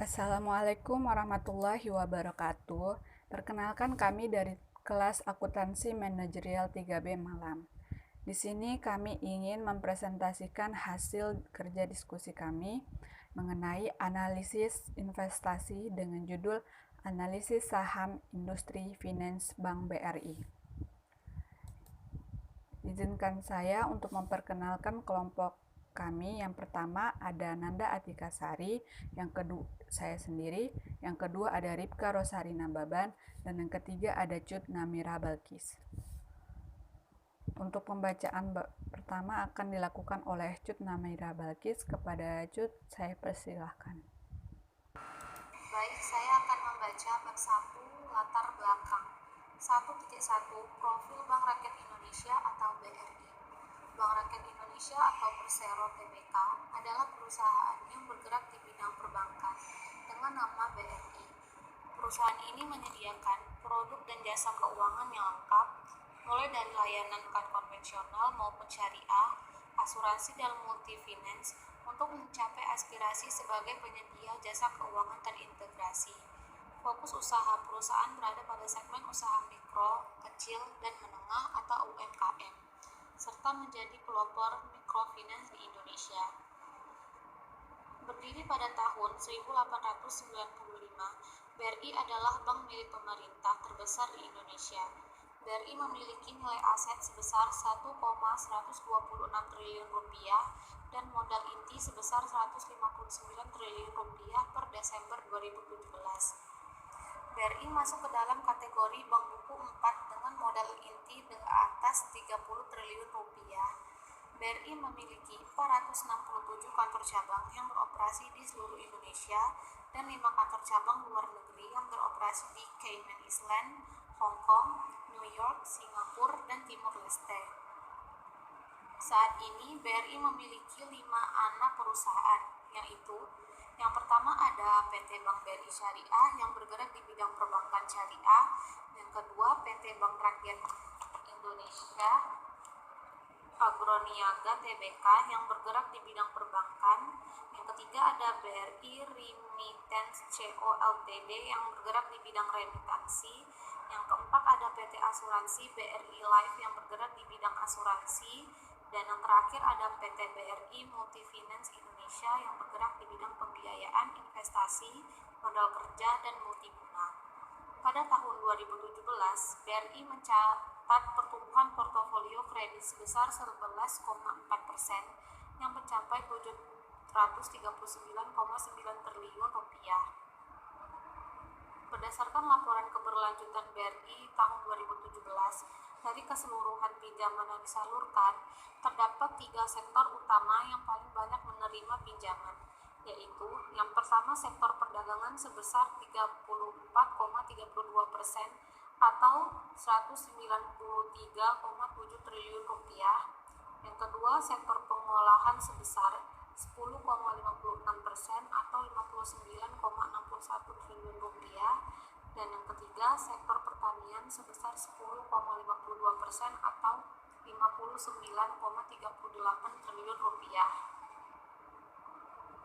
Assalamualaikum warahmatullahi wabarakatuh. Perkenalkan kami dari kelas Akuntansi Manajerial 3B Malam. Di sini kami ingin mempresentasikan hasil kerja diskusi kami mengenai analisis investasi dengan judul Analisis Saham Industri Finance Bank BRI. Izinkan saya untuk memperkenalkan kelompok kami. Yang pertama ada Nanda Atika Sari, yang kedua saya sendiri, yang kedua ada Ripka Rosarina Baban, dan yang ketiga ada Cut Namira Balkis. Untuk pembacaan pertama akan dilakukan oleh Cut Namira Balkis. Kepada Cut, saya persilahkan. Baik, saya akan membaca bab 1 latar belakang. 1.1 Profil Bank Rakyat Indonesia atau BRI. Bank Rakyat Indonesia atau Persero Tbk adalah perusahaan yang bergerak di bidang perbankan dengan nama BRI. Perusahaan ini menyediakan produk dan jasa keuangan yang lengkap, mulai dari layanan konvensional maupun syariah, asuransi dan multi-finance untuk mencapai aspirasi sebagai penyedia jasa keuangan terintegrasi. Fokus usaha perusahaan berada pada segmen usaha mikro, kecil, dan menengah atau UMKM, serta menjadi pelopor mikrofinance di Indonesia. Berdiri pada tahun 1895, BRI adalah bank milik pemerintah terbesar di Indonesia. BRI memiliki nilai aset sebesar 1,126 triliun rupiah dan modal inti sebesar 159 triliun rupiah per Desember 2017. BRI masuk ke dalam kategori bank buku 4 dengan modal inti di atas 30 triliun rupiah. BRI memiliki 467 kantor cabang yang beroperasi di seluruh Indonesia dan 5 kantor cabang luar negeri yang beroperasi di Cayman Island, Hong Kong, New York, Singapura, dan Timur Leste. Saat ini BRI memiliki 5 anak perusahaan, yaitu yang pertama ada PT Bank BRI Syariah yang bergerak di bidang perbankan syariah, yang kedua PT Bank Rakyat Indonesia Agroniaga Tbk yang bergerak di bidang perbankan, yang ketiga ada BRI Remittance Co Ltd yang bergerak di bidang remitansi, yang keempat ada PT Asuransi BRI Life yang bergerak di bidang asuransi, dan yang terakhir ada PT BRI Multifinance Indonesia yang bergerak di bidang pembiayaan, investasi, modal kerja, dan multiguna. Pada tahun 2017, BRI mencatat pertumbuhan portofolio kredit sebesar 11,4% yang mencapai 739,9 triliun rupiah. Berdasarkan laporan keberlanjutan BRI tahun 2017, dari keseluruhan pinjaman yang disalurkan, terdapat 3 sektor utama yang paling banyak menerima pinjaman, yaitu yang pertama sektor perdagangan sebesar 34,32% atau 193,7 triliun rupiah, yang kedua sektor pengolahan sebesar 10,56% atau 59,61 triliun rupiah, dan yang ketiga sektor pertanian sebesar 10,52% atau 59,38 triliun rupiah.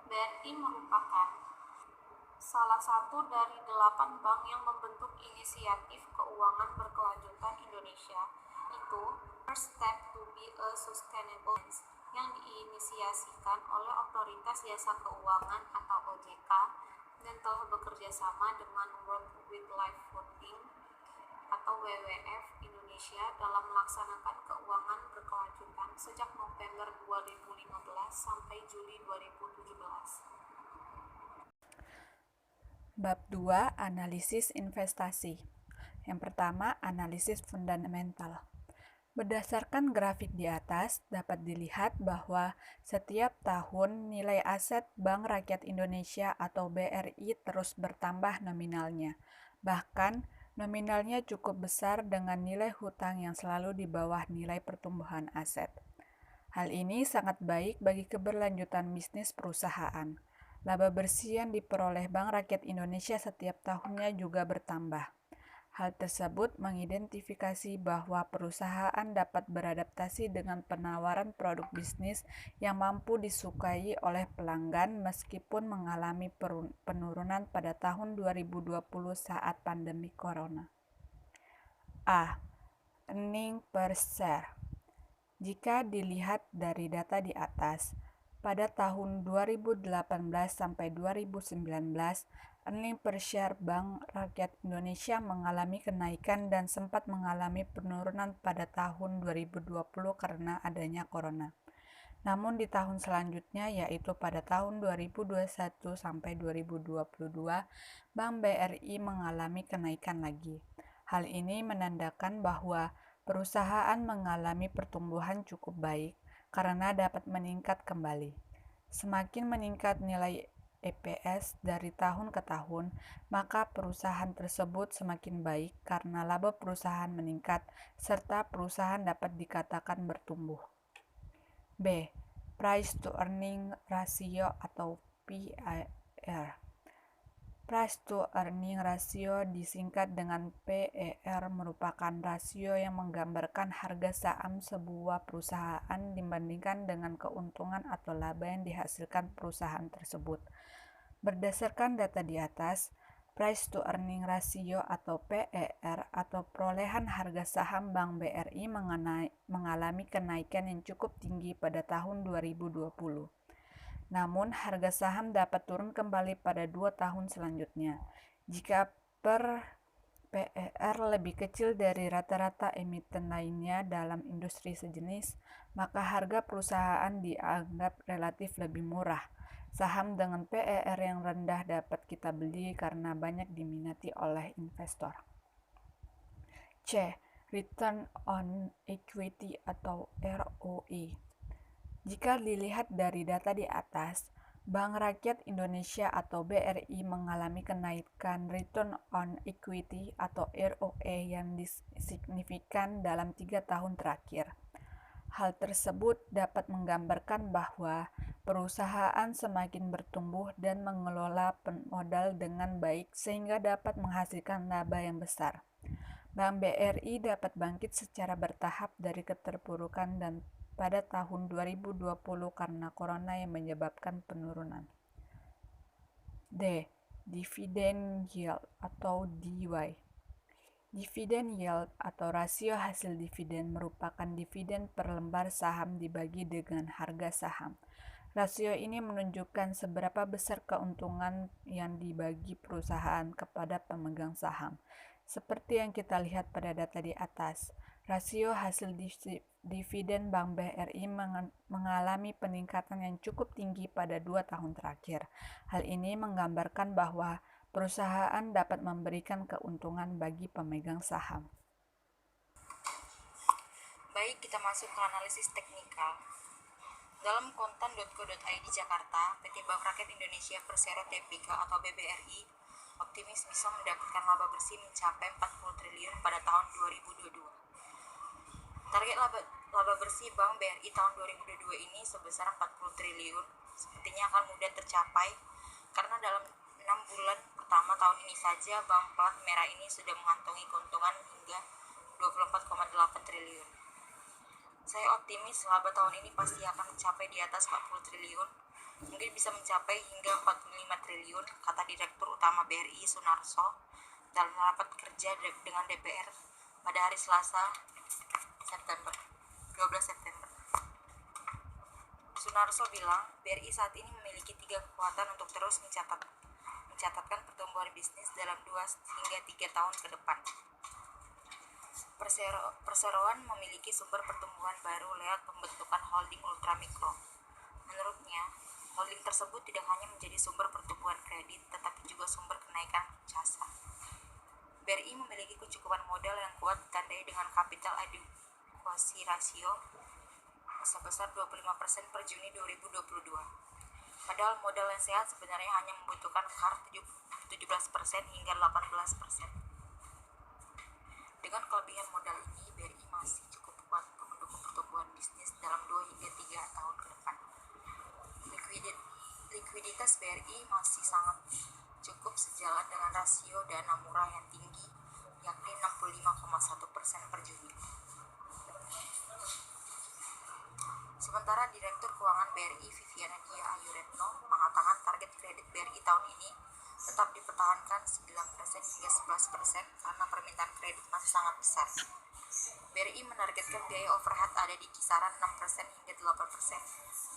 BRI merupakan salah satu dari 8 bank yang membentuk inisiatif keuangan berkelanjutan Indonesia, itu First Step to be a Sustainable Finance, yang diinisiasikan oleh Otoritas Jasa Keuangan atau OJK dan telah bekerja sama dengan World Wildlife Funding atau WWF Indonesia dalam melaksanakan keuangan berkelanjutan sejak November 2015 sampai Juli 2017. Bab 2 Analisis Investasi. Yang pertama, analisis fundamental. Berdasarkan grafik di atas, dapat dilihat bahwa setiap tahun nilai aset Bank Rakyat Indonesia atau BRI terus bertambah nominalnya. Bahkan, nominalnya cukup besar dengan nilai hutang yang selalu di bawah nilai pertumbuhan aset. Hal ini sangat baik bagi keberlanjutan bisnis perusahaan. Laba bersih yang diperoleh Bank Rakyat Indonesia setiap tahunnya juga bertambah. Hal tersebut mengidentifikasi bahwa perusahaan dapat beradaptasi dengan penawaran produk bisnis yang mampu disukai oleh pelanggan meskipun mengalami penurunan pada tahun 2020 saat pandemi corona. A. Earning per share. Jika dilihat dari data di atas, pada tahun 2018 sampai 2019, earning per share Bank Rakyat Indonesia mengalami kenaikan dan sempat mengalami penurunan pada tahun 2020 karena adanya corona. Namun di tahun selanjutnya, yaitu pada tahun 2021 sampai 2022, Bank BRI mengalami kenaikan lagi. Hal ini menandakan bahwa perusahaan mengalami pertumbuhan cukup baik karena dapat meningkat kembali. Semakin meningkat nilai EPS dari tahun ke tahun, maka perusahaan tersebut semakin baik karena laba perusahaan meningkat serta perusahaan dapat dikatakan bertumbuh. B. Price to earning ratio atau PER. Price to earning ratio disingkat dengan PER merupakan rasio yang menggambarkan harga saham sebuah perusahaan dibandingkan dengan keuntungan atau laba yang dihasilkan perusahaan tersebut. Berdasarkan data di atas, Price to earning ratio atau PER atau perolehan harga saham Bank BRI mengalami kenaikan yang cukup tinggi pada tahun 2020. Namun, harga saham dapat turun kembali pada 2 tahun selanjutnya. Jika PER lebih kecil dari rata-rata emiten lainnya dalam industri sejenis, maka harga perusahaan dianggap relatif lebih murah. Saham dengan PER yang rendah dapat kita beli karena banyak diminati oleh investor. C. Return on Equity atau ROE. Jika dilihat dari data di atas, Bank Rakyat Indonesia atau BRI mengalami kenaikan return on equity atau ROE yang signifikan dalam 3 tahun terakhir. Hal tersebut dapat menggambarkan bahwa perusahaan semakin bertumbuh dan mengelola modal dengan baik sehingga dapat menghasilkan laba yang besar. Bank BRI dapat bangkit secara bertahap dari keterpurukan dan pada tahun 2020 karena corona yang menyebabkan penurunan. D. Dividend yield atau DY. Dividend yield atau rasio hasil dividen merupakan dividen per lembar saham dibagi dengan harga saham. Rasio ini menunjukkan seberapa besar keuntungan yang dibagi perusahaan kepada pemegang saham. Seperti yang kita lihat pada data di atas, rasio hasil dividen Bank BRI mengalami peningkatan yang cukup tinggi pada 2 tahun terakhir. Hal ini menggambarkan bahwa perusahaan dapat memberikan keuntungan bagi pemegang saham. Baik, kita masuk ke analisis teknikal. Dalam kontan.co.id Jakarta, PT Bank Rakyat Indonesia Persero Tbk atau BBRI optimis bisa mendapatkan laba bersih mencapai 40 triliun pada tahun 2022. Target laba bersih Bank BRI tahun 2022 ini sebesar 40 triliun sepertinya akan mudah tercapai karena dalam 6 bulan pertama tahun ini saja bank plat merah ini sudah mengantongi keuntungan hingga 24,8 triliun. Saya optimis laba tahun ini pasti akan mencapai di atas 40 triliun, mungkin bisa mencapai hingga 45 triliun, kata Direktur Utama BRI Sunarso dalam rapat kerja dengan DPR pada hari Selasa 12 September. Sunarso bilang, BRI saat ini memiliki 3 kekuatan untuk terus mencatatkan pertumbuhan bisnis dalam 2 hingga 3 tahun ke depan. Perseroan memiliki sumber pertumbuhan baru lewat pembentukan holding ultramikro. Menurutnya, holding tersebut tidak hanya menjadi sumber pertumbuhan kredit, tetapi juga sumber kenaikan jasa. BRI memiliki kecukupan modal yang kuat ditandai dengan capital adequacy ratio sebesar 25% per Juni 2022. Padahal modal yang sehat sebenarnya hanya membutuhkan CAR 17% hingga 18%. Dengan kelebihan modal ini, BRI masih cukup kuat untuk mendukung pertumbuhan bisnis dalam 2 hingga 3 tahun ke depan. Likuiditas BRI masih sangat cukup sejalan dengan rasio dana murah yang tinggi, yakni ini tetap dipertahankan 9% hingga 11% karena permintaan kredit masih sangat besar. BRI menargetkan biaya overhead ada di kisaran 6% hingga 8%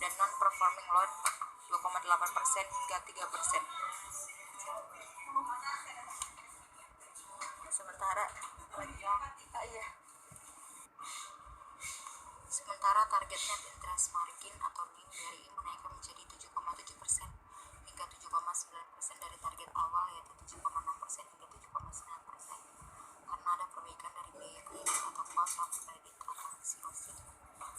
dan non-performing loan 2,8% hingga 3%. Sementara target net interest margin atau NIM BRI menaikkan menjadi 7,7% hingga 7,9% dari target awal yaitu 7,6% hingga 7,9% karena ada perbaikan dari biaya kredit atau cost of credit atau COC.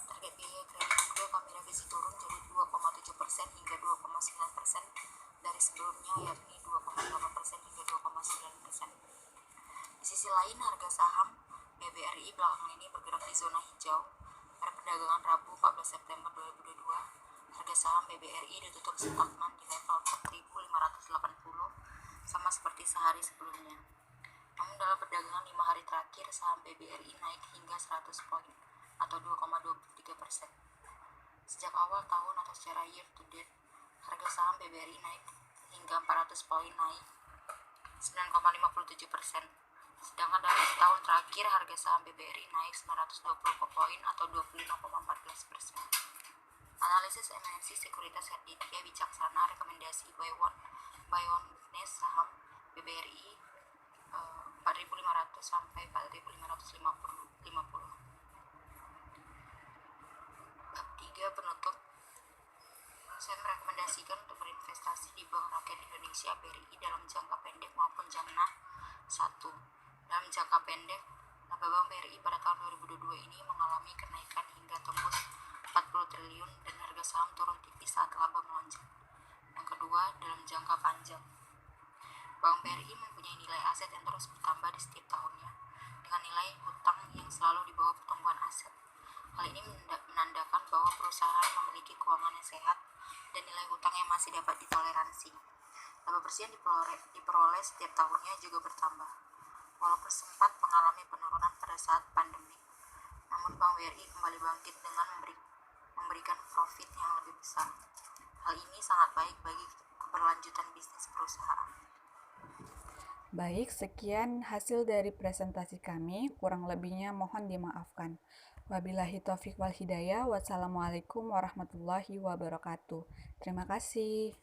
Target biaya kredit juga kami revisi turun jadi 2,7% hingga 2,9% dari sebelumnya yakni 2,8% hingga 2,9%. Di sisi lain, harga saham BBRI belakangan ini bergerak di zona hijau. Pada perdagangan Rabu 14 September 2022, harga saham BBRI ditutup stagnan di level 4.580 sama seperti sehari sebelumnya. Namun dalam perdagangan 5 hari terakhir, saham BBRI naik hingga 100 poin atau 2,23%. Sejak awal tahun atau secara year to date, harga saham BBRI naik hingga 400 poin, naik 9,57%. Sedangkan dalam setahun terakhir, harga saham BBRI naik 920 poin atau 25,14%. Analisis MNC Sekuritas Herditia Wicaksana rekomendasi buy on nest saham BBRI 4.500 sampai 4.550. Bab 3 penutup. Saya merekomendasikan untuk berinvestasi di Bank Rakyat Indonesia BRI dalam jangka pendek maupun jangka 1. Dalam jangka pendek, laba Bank BRI pada tahun 2022 ini mengalami kenaikan hingga tembus 40 triliun dan harga saham turun tipis saat laba melonjak. Yang kedua, dalam jangka panjang, Bank BRI mempunyai nilai aset yang terus bertambah di setiap tahunnya dengan nilai hutang yang selalu di bawah pertumbuhan aset. Hal ini menandakan bahwa perusahaan memiliki keuangan yang sehat dan nilai hutang yang masih dapat ditoleransi. Laba bersih yang diperoleh setiap tahunnya juga bertambah. Walaupun sempat mengalami penurunan pada saat pandemi, namun Bank BRI kembali bangkit dengan memberikan profit yang lebih besar. Hal ini sangat baik bagi keberlanjutan bisnis perusahaan. Baik, sekian hasil dari presentasi kami. Kurang lebihnya mohon dimaafkan. Wabillahi taufiq wal hidayah. Wassalamualaikum warahmatullahi wabarakatuh. Terima kasih.